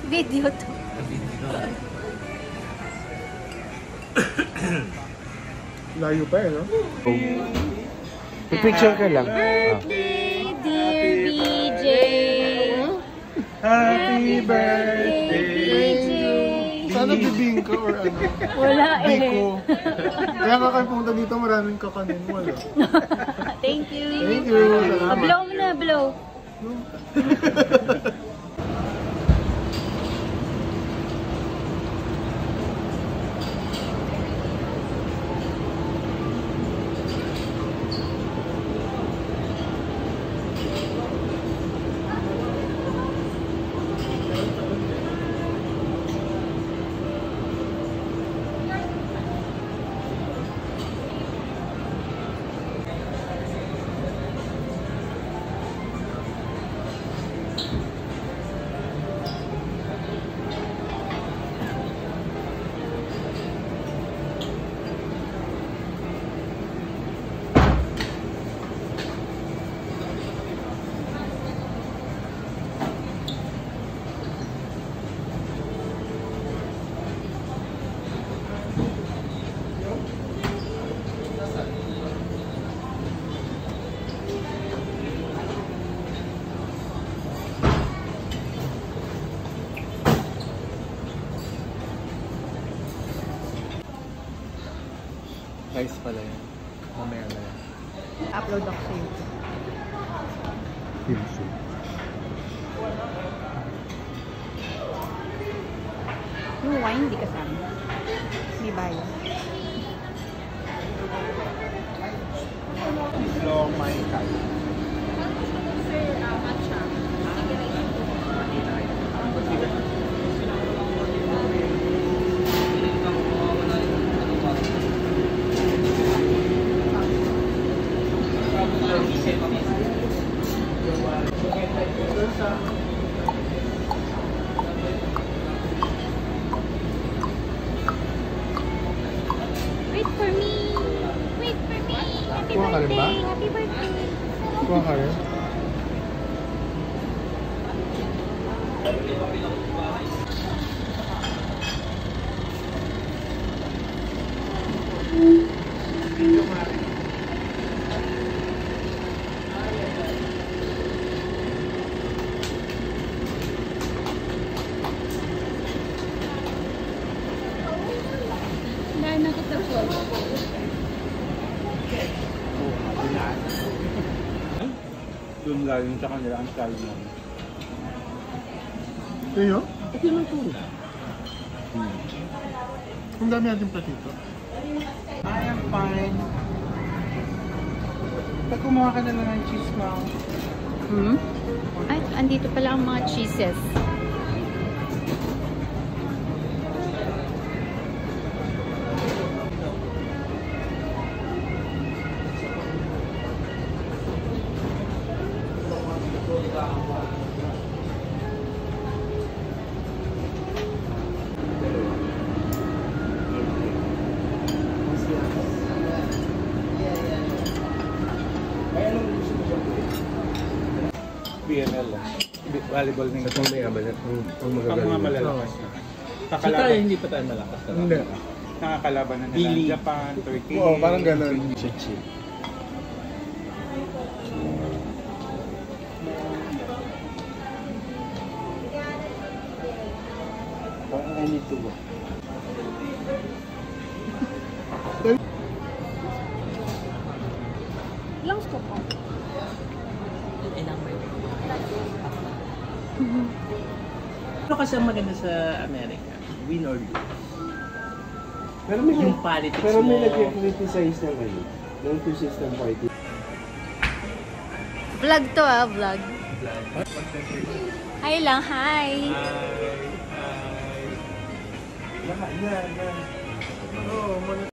Video to. Layo pa eh, no? Picture ka lang. Birthday, dear BJ. Happy birthday BJ. Sana bibingka or ano? Wala eh. Biko. Kaya nga kayo pumunta dito, maraming kakanin. Wala. Thank you. Thank you. Salamat. Blow mo na, blow. Guys pala yan. Mamaya na yan. Upload ako sa YouTube. Yung wine, hindi kasama. May bayo. Hello, my cat. Wait for me! Wait for me! Happy Kuha ka rin ba? birthday! Happy birthday! Kuha ka rin. Dahil nakita ko. Doon galing sa kanila ang style mo. Kayo? Ito lang po. Ang dami natin platito. I am fine. Pag kumuha ka na lang ng cheese mo. Ay, andito pala ang mga cheeses. BNL lang. Volleyball ng Ito may amalat. Ang Pang magagaling. mga malalakas na. So tayo, hindi pa tayo malakas. Hindi. Nakakalaban na nila Pili. Japan, Turkey. Oo, parang ganun. Chichi. Parang I need to go. Ilang scoop ko? Ano kasi ang maganda sa America? Win or lose. Pero may, Yung politics pero may mo. nag-criticize na kayo. Yung two system party. Vlog to vlog. Hi lang, hi! Oo,